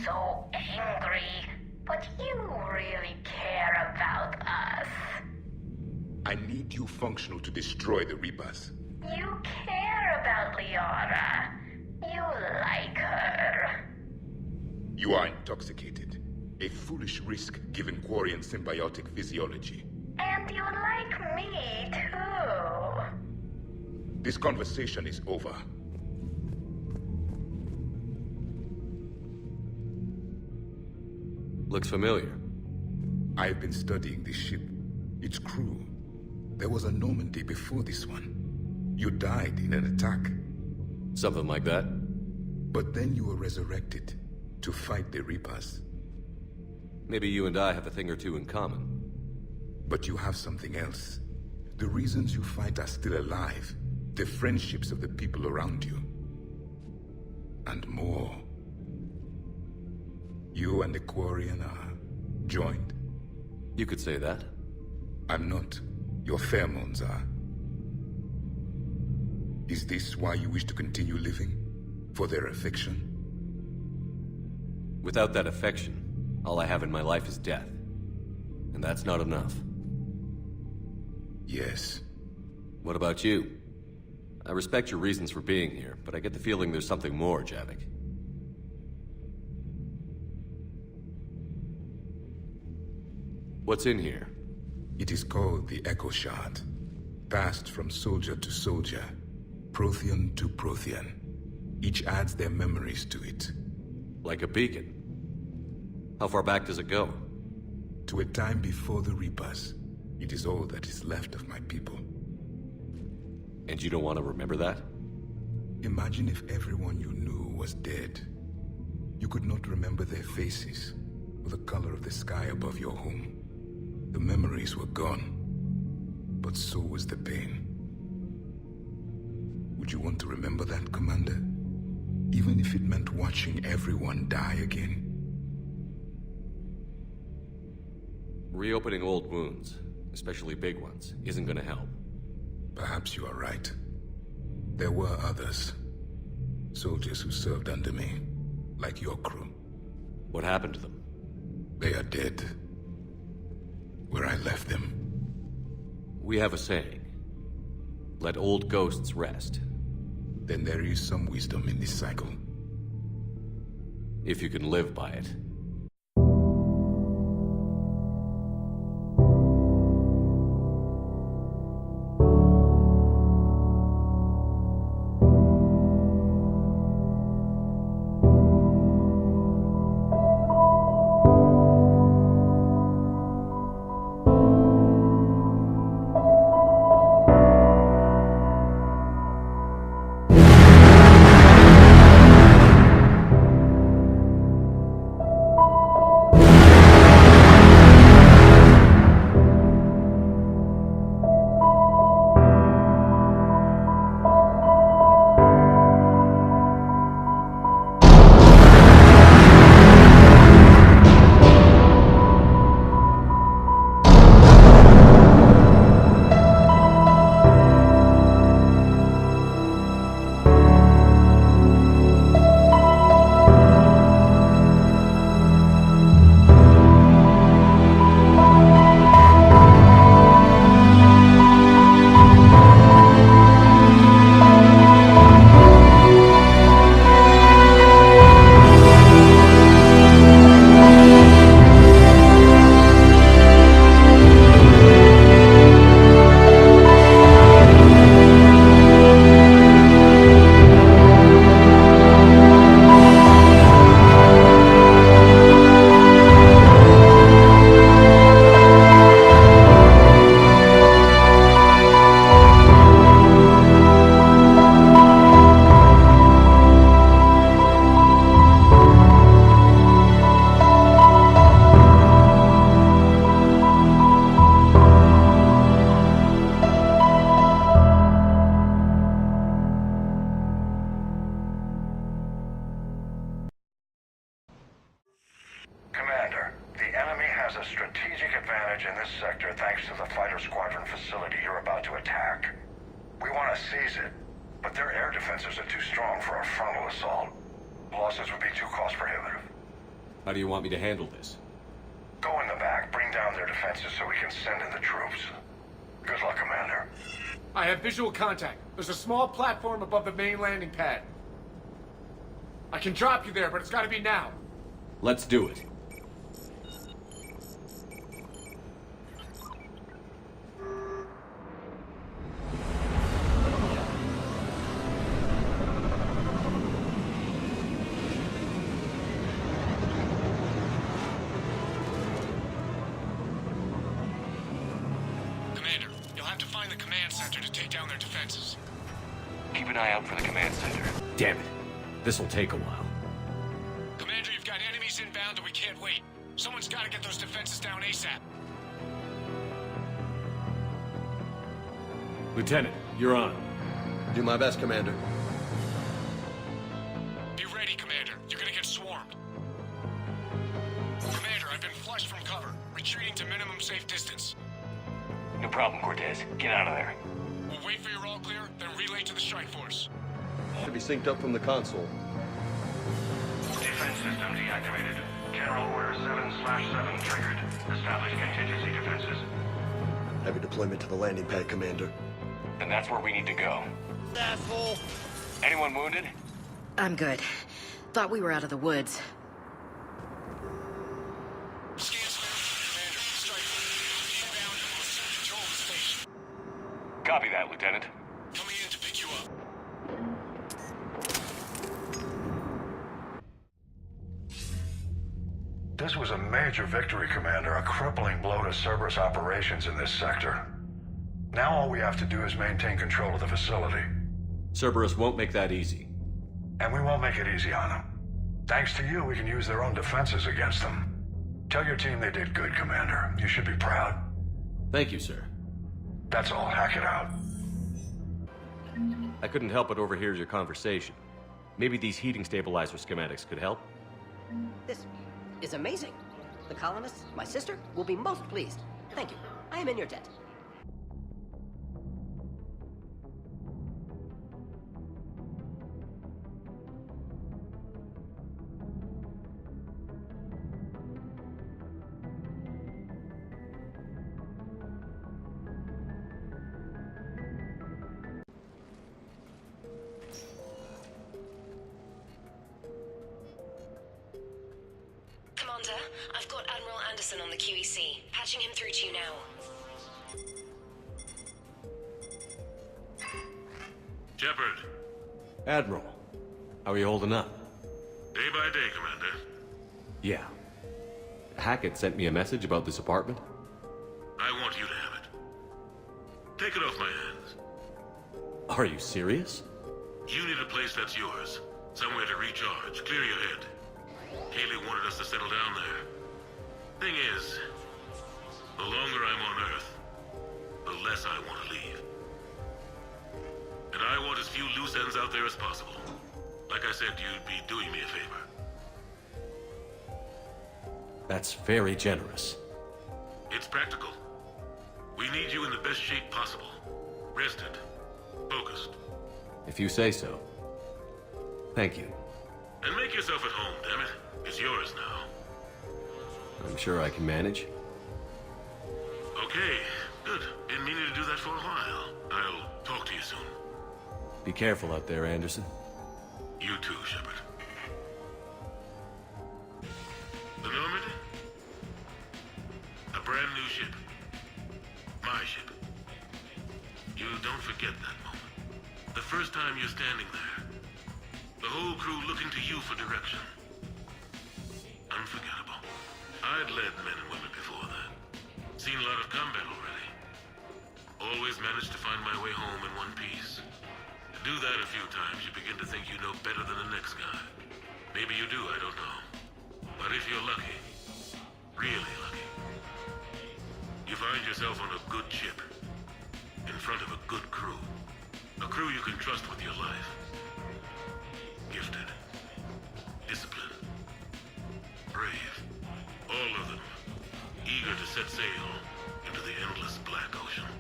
so angry, but you really care about us. I need you functional to destroy the Reapers. You care about Liara. You like her. You are intoxicated. A foolish risk given Quarian symbiotic physiology. And you like me, too. This conversation is over. Looks familiar. I've been studying this ship, its crew. There was a Normandy before this one. You died in an attack. Something like that? But then you were resurrected to fight the Reapers. Maybe you and I have a thing or two in common. But you have something else. The reasons you fight are still alive. The friendships of the people around you. And more. You and the Quarian are joined. You could say that. I'm not. Your pheromones are. Is this why you wish to continue living? For their affection? Without that affection, all I have in my life is death. And that's not enough. Yes. What about you? I respect your reasons for being here, but I get the feeling there's something more, Javik. What's in here? It is called the Echo Shard. Passed from soldier to soldier. Prothean to Prothean. Each adds their memories to it. Like a beacon. How far back does it go? To a time before the Reapers. It is all that is left of my people. And you don't want to remember that? Imagine if everyone you knew was dead. You could not remember their faces, or the color of the sky above your home. The memories were gone, but so was the pain. Would you want to remember that, Commander? Even if it meant watching everyone die again? Reopening old wounds, especially big ones, isn't gonna help. Perhaps you are right. There were others. Soldiers who served under me, like your crew. What happened to them? They are dead. Where I left them. We have a saying. Let old ghosts rest. Then there is some wisdom in this cycle. If you can live by it. has a strategic advantage in this sector thanks to the fighter squadron facility you're about to attack. We want to seize it, but their air defenses are too strong for a frontal assault. Losses would be too cost prohibitive. How do you want me to handle this? Go in the back, bring down their defenses so we can send in the troops. Good luck, Commander. I have visual contact. There's a small platform above the main landing pad. I can drop you there, but it's gotta be now. Let's do it. Commander, you'll have to find the command center to take down their defenses. Keep an eye out for the command center. Damn it. This'll take a while. Commander, you've got enemies inbound and we can't wait. Someone's gotta get those defenses down ASAP. Lieutenant, you're on. Do my best, Commander. Be ready, Commander. You're gonna get swarmed. Commander, I've been flushed from cover. Retreating to minimum safe distance. No problem, Cortez. Get out of there. We'll wait for your all clear, then relay to the strike force. Should be synced up from the console. Defense system deactivated. General Order 7/7 triggered. Establish contingency defenses. Heavy deployment to the landing pad, Commander. Then that's where we need to go. Asshole! Anyone wounded? I'm good. Thought we were out of the woods. Scans Commander. Strike force. Inbound and we'll control the station. Copy that, Lieutenant. Coming in to pick you up. This was a major victory, Commander. A crippling blow to Cerberus operations in this sector. Now all we have to do is maintain control of the facility. Cerberus won't make that easy. And we won't make it easy on them. Thanks to you, we can use their own defenses against them. Tell your team they did good, Commander. You should be proud. Thank you, sir. That's all. Hack it out. I couldn't help but overhear your conversation. Maybe these heating stabilizer schematics could help? This is amazing. The colonists, my sister, will be most pleased. Thank you. I am in your debt. Commander, I've got Admiral Anderson on the QEC. Patching him through to you now. Shepard, Admiral, how are you holding up? day by day, Commander. Yeah. Hackett sent me a message about this apartment. I want you to have it. Take it off my hands. Are you serious? You need a place that's yours. Somewhere to recharge, clear your head. Haley wanted us to settle down there. Thing is, the longer I'm on Earth, the less I want to leave. And I want as few loose ends out there as possible. Like I said, you'd be doing me a favor. That's very generous. It's practical. We need you in the best shape possible. Rested. Focused. If you say so. Thank you. And make yourself at home, damn it. It's yours now. I'm sure I can manage. Okay, good. Been meaning to do that for a while. I'll talk to you soon. Be careful out there, Anderson. You too, Shepard. The Normandy? A brand new ship. My ship. You don't forget that moment. The first time you're standing there. The whole crew looking to you for direction. Unforgettable. I'd led men and women before that. Seen a lot of combat already. Always managed to find my way home in one piece. Do that a few times, you begin to think you know better than the next guy. Maybe you do, I don't know. But if you're lucky, really lucky, you find yourself on a good ship, in front of a good crew. A crew you can trust with your life. Gifted. Disciplined. Brave. All of them. Eager to set sail into the endless black ocean.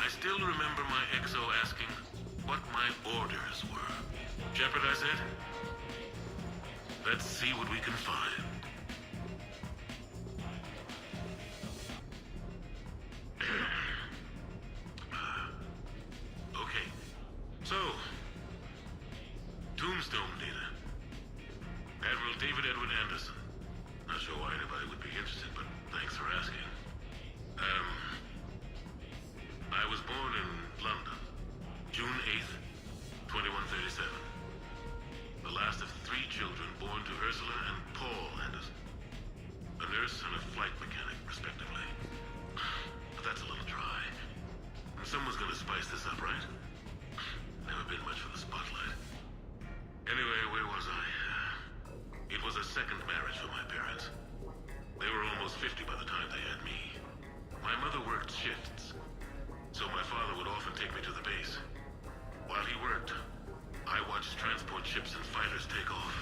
I still remember my XO asking what my orders were. Shepard, I said. Let's see what we can find. second marriage for my parents. They were almost 50 by the time they had me. My mother worked shifts, so my father would often take me to the base. While he worked, I watched transport ships and fighters take off.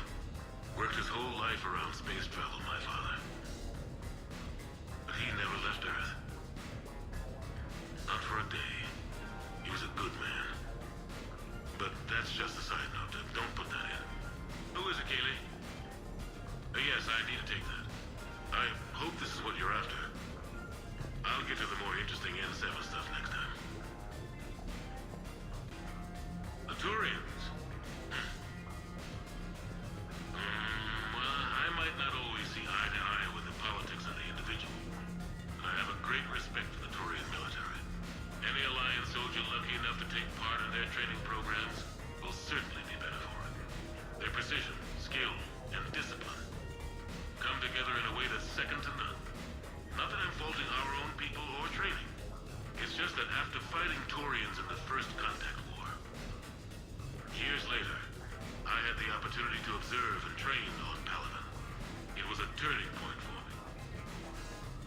Worked his whole life around space travel, my father. But he never left Earth. Not for a day. He was a good man. But that's just a side note. Don't put that in. Who is it, Kaylee? Yes, I need to take that. I hope this is what you're after. I'll get to the more interesting N7 stuff next time. The Turians. Well, I might not always see eye to eye with the politics of the individual. I have a great respect for the Turian military. Any Alliance soldier lucky enough to take part in their training programs will certainly be better for it. Their precision, skill, and discipline come together in a way that's second to none. Not that I'm faulting our own people or training. It's just that after fighting Turians in the First Contact War, years later, I had the opportunity to observe and train on Paladin. It was a turning point for me.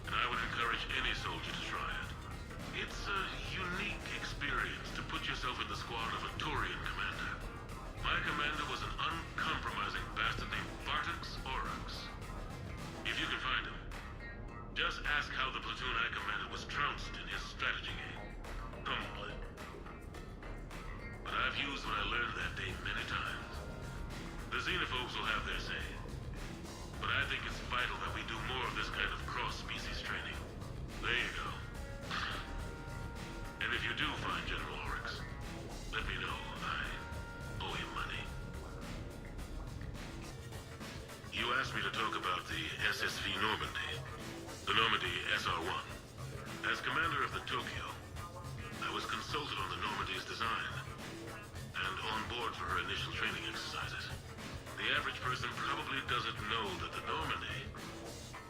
And I would encourage any soldier to try it. It's a unique experience to put yourself in the squad of a Turian commander. My commander was an uncompromising bastard named PART31. If you can find him, just ask how the platoon I commanded was trounced in his strategy game. Humbly. But I've used what I learned that day many times. The xenophobes will have their say. But I think it's vital that we do more of this kind of cross-species training. There you go. And if you do find General Oryx, let me know. I owe him money. You asked me to talk about the SSV Normandy. The Normandy SR-1. As commander of the Tokyo, I was consulted on the Normandy's design and on board for her initial training exercises. The average person probably doesn't know that the Normandy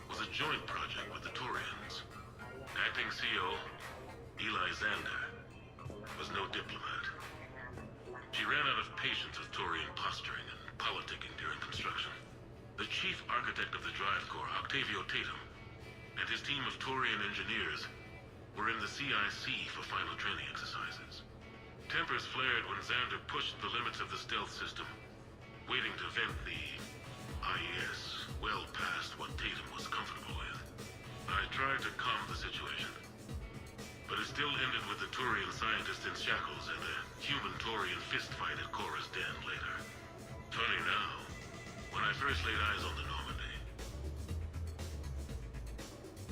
was a joint project with the Turians. Acting CO, Eli Xander, was no diplomat. She ran out of patience with Turian posturing and politicking during construction. The chief architect of the Drive Corps, Octavio Tatum, and his team of Turian engineers were in the CIC for final training exercises. Tempers flared when Xander pushed the limits of the stealth system, waiting to vent the IES well past what Tatum was comfortable with. I tried to calm the situation, but it still ended with the Turian scientist in shackles and a human-Turian fistfight at Korra's den later. Funny now, when I first laid eyes on the Normandy,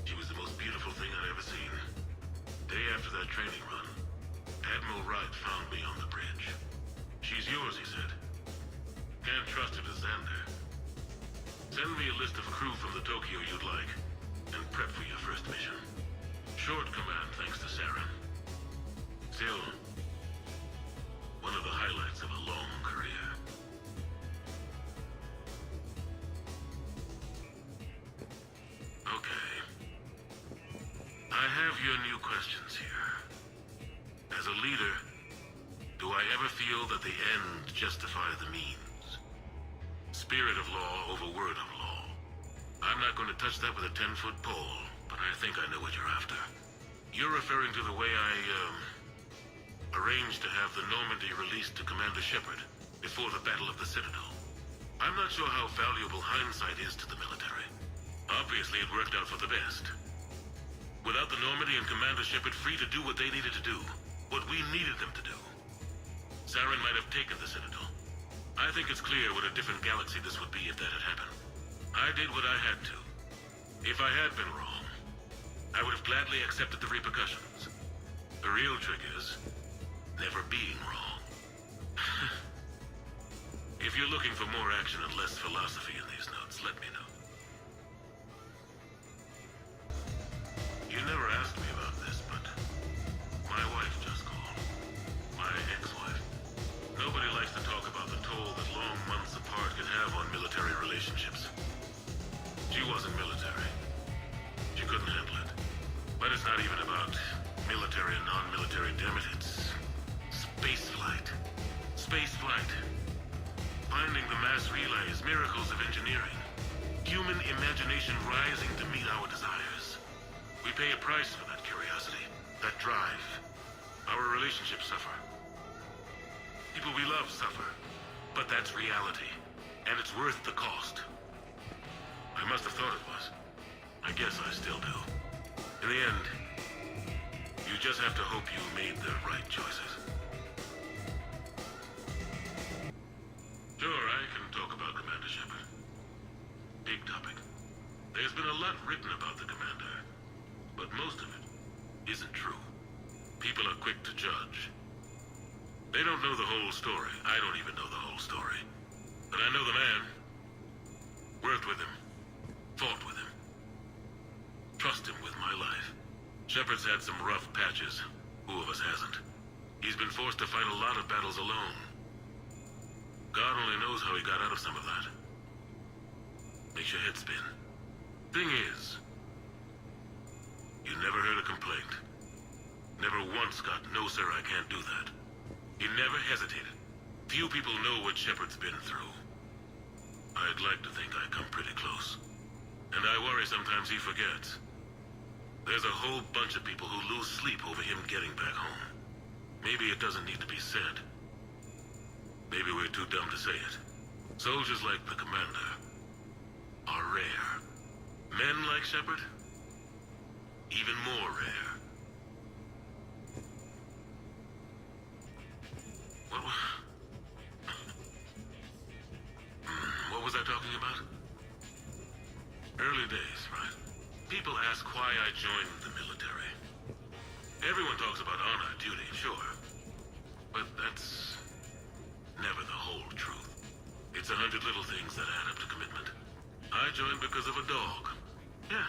she was the most beautiful thing I'd ever seen. Day after that training run, Admiral Wright found me on the bridge. She's yours, he said. Can't trust her to Xander. Send me a list of crew from the Tokyo you'd like, and prep for your first mission. Short command thanks to Saren. Still, one of the highlights of a long career. Okay. I have your new questions here. As a leader, do I ever feel that the end justify the means? Spirit of law over word of law. I'm not going to touch that with a 10-foot pole, but I think I know what you're after. You're referring to the way I, arranged to have the Normandy released to Commander Shepard before the Battle of the Citadel. I'm not sure how valuable hindsight is to the military. Obviously, it worked out for the best. Without the Normandy and Commander Shepard free to do what they needed to do, what we needed them to do, Saren might have taken the Citadel. I think it's clear what a different galaxy this would be if that had happened. I did what I had to. If I had been wrong, I would have gladly accepted the repercussions. The real trick is never being wrong. If you're looking for more action and less philosophy in these notes, let me know. You never asked me about this, but my wife just called. My ex-wife. Nobody likes to talk about the toll that long months apart can have on military relationships. She wasn't military. She couldn't handle it. But it's not even about military and non-military, damn it. It's spaceflight. Spaceflight. Finding the mass relays, miracles of engineering. human imagination rising to meet our desires. We pay a price for that curiosity, that drive. Our relationships suffer. People we love suffer. But that's reality, and it's worth the cost. I must have thought it was. I guess I still do. In the end, you just have to hope you made the right choices. Sure, I can talk about Commander Shepard. Big topic. There's been a lot written about the Commander, but most of it isn't true. People are quick to judge. They don't know the whole story. I don't even know the whole story. But I know the man. Worked with him. Fought with him. Trust him with my life. Shepard's had some rough patches. Who of us hasn't? He's been forced to fight a lot of battles alone. God only knows how he got out of some of that. Makes your head spin. Thing is, you never heard a complaint. Never once got, "No, sir, I can't do that." He never hesitated. Few people know what Shepard's been through. I'd like to think I come pretty close. And I worry sometimes he forgets. There's a whole bunch of people who lose sleep over him getting back home. Maybe it doesn't need to be said. Maybe we're too dumb to say it. Soldiers like the Commander are rare. Men like Shepard, even more rare. What was I talking about? Early days, right? People ask why I joined the military. Everyone talks about honor, duty, sure. But that's never the whole truth. It's 100 little things that add up to commitment. I joined because of a dog. Yeah,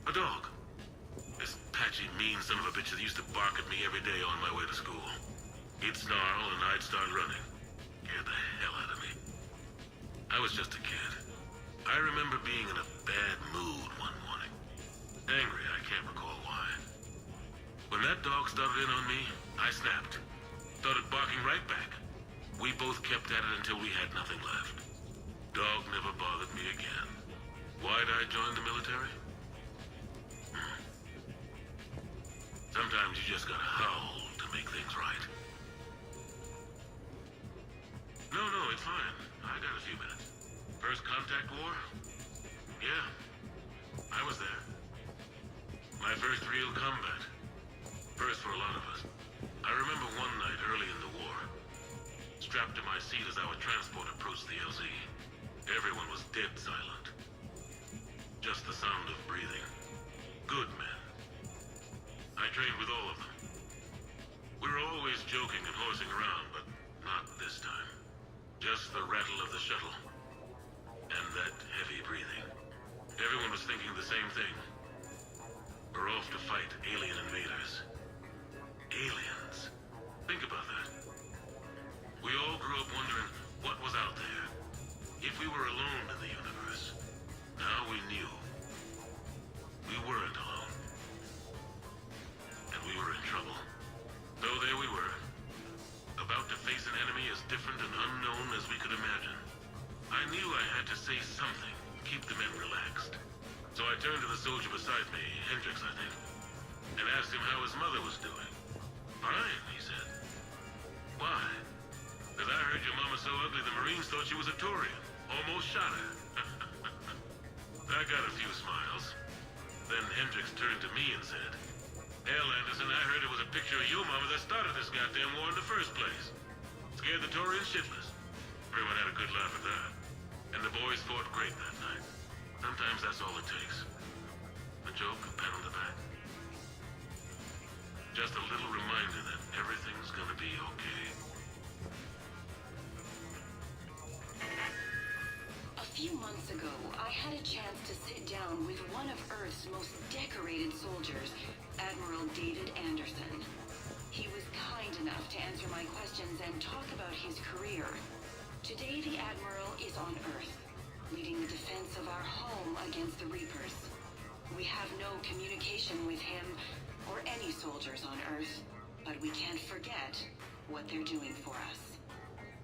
a dog. This patchy, mean son of a bitch that used to bark at me every day on my way to school. He'd snarl and I'd start running. Scared the hell out of me. I was just a kid. I remember being in a bad mood one morning. Angry, I can't recall why. When that dog started in on me, I snapped. Started barking right back. We both kept at it until we had nothing left. Dog never bothered me again. Why'd I join the military? Sometimes you just gotta howl to make things right. No, it's fine. I got a few minutes. First contact war? Yeah, I was there. My first real combat. First for a lot of us. I remember one night early in the war. Strapped to my seat as our transport approached the LZ. Everyone was dead silent. Just the sound of breathing. Good men. I trained with all of them. We were always joking and horsing around, but not this time. Just the rattle of the shuttle. And that heavy breathing. Everyone was thinking the same thing. We're off to fight alien invaders. Aliens. Think about that. We all grew up wondering what was out there. If we were alone in the universe. Now we knew. We weren't alone. And we were in trouble. So there we were. About to face an enemy as different and unknown as we could imagine. I knew I had to say something, keep the men relaxed. So I turned to the soldier beside me, Hendricks, I think, and asked him how his mother was doing. Fine, he said. Why? Because I heard your mama so ugly the Marines thought she was a Taurian. Almost shot her. I got a few smiles. Then Hendricks turned to me and said, "Hell, Anderson, I heard it was a picture of your mama that started this goddamn war in the first place. Scared the Taurians shitless." Everyone had a good laugh at that. And the boys fought great that night. Sometimes that's all it takes. A joke, a pat on the back. Just a little reminder that everything's gonna be okay. A few months ago, I had a chance to sit down with one of Earth's most decorated soldiers, Admiral David Anderson. He was kind enough to answer my questions and talk about his career. Today, the Admiral is on Earth, leading the defense of our home against the Reapers. We have no communication with him or any soldiers on Earth, but we can't forget what they're doing for us.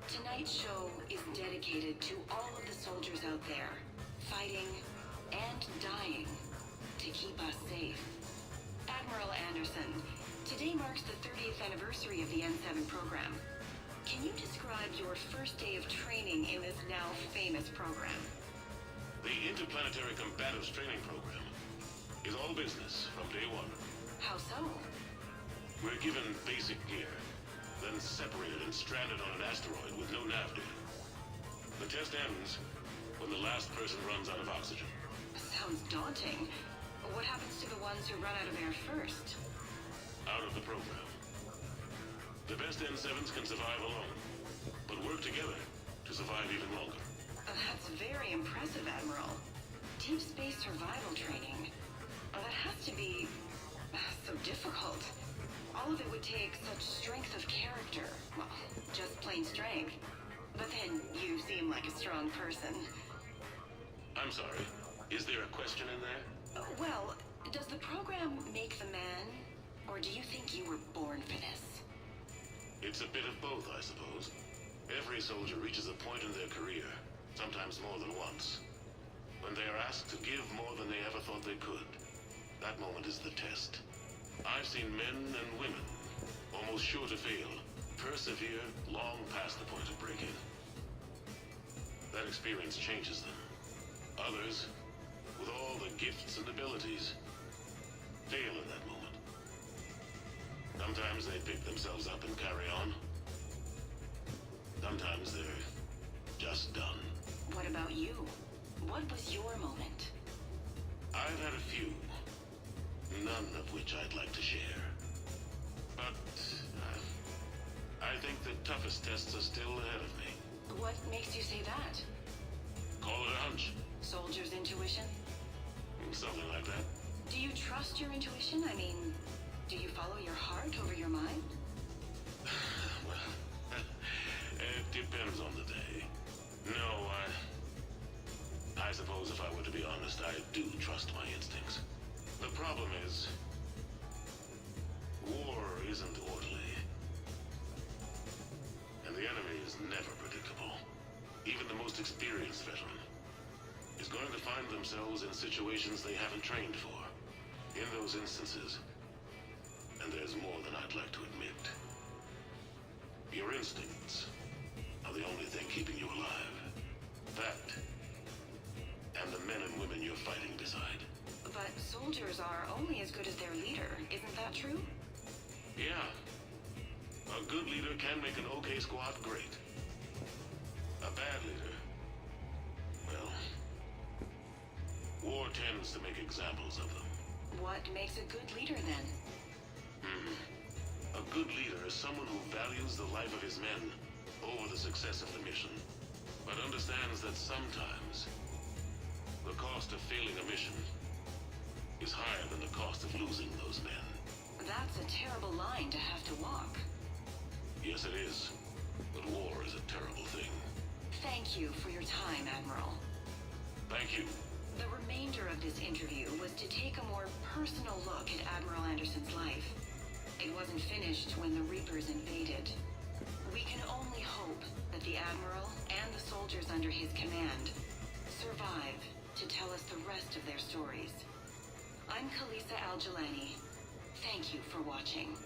Tonight's show is dedicated to all of the soldiers out there, fighting, and dying to keep us safe. Admiral Anderson, today marks the 30th anniversary of the N7 program. Can you describe your first day of training in this now famous program? The Interplanetary Combatives Training Program is all business from day one. How so? We're given basic gear, then separated and stranded on an asteroid with no nav data. The test ends when the last person runs out of oxygen. Sounds daunting. What happens to the ones who run out of air first? Out of the program. The best N7s can survive alone, but work together to survive even longer. That's very impressive, Admiral. Deep space survival training. That has to be so difficult. All of it would take such strength of character. Well, just plain strength. But then you seem like a strong person. I'm sorry. Is there a question in there? Well, does the program make the man, or do you think you were born for this? It's a bit of both, I suppose. Every soldier reaches a point in their career, sometimes more than once, when they are asked to give more than they ever thought they could. That moment is the test. I've seen men and women, almost sure to fail, persevere long past the point of breaking. That experience changes them. Others, with all the gifts and abilities, fail in that moment. Sometimes they pick themselves up and carry on. Sometimes they're just done. What about you? What was your moment? I've had a few, none of which I'd like to share. But I think the toughest tests are still ahead of me. What makes you say that? Call it a hunch. Soldier's intuition? Something like that. Do you trust your intuition? I mean, do you follow your heart over your mind? Well, it depends on the day. No, I suppose if I were to be honest, I do trust my instincts. The problem is, war isn't orderly. And the enemy is never predictable. Even the most experienced veteran is going to find themselves in situations they haven't trained for. In those instances, and there's more than I'd like to admit, your instincts are the only thing keeping you alive. That, and the men and women you're fighting beside. But soldiers are only as good as their leader, isn't that true? Yeah. A good leader can make an okay squad great. A bad leader, well, war tends to make examples of them. What makes a good leader then? A good leader is someone who values the life of his men over the success of the mission, but understands that sometimes the cost of failing a mission is higher than the cost of losing those men. That's a terrible line to have to walk. Yes, it is. But war is a terrible thing. Thank you for your time, Admiral. Thank you. The remainder of this interview was to take a more personal look at Admiral Anderson's life. It wasn't finished when the Reapers invaded. We can only hope that the Admiral and the soldiers under his command survive to tell us the rest of their stories. I'm Kalisa Al-Jalani. Thank you for watching.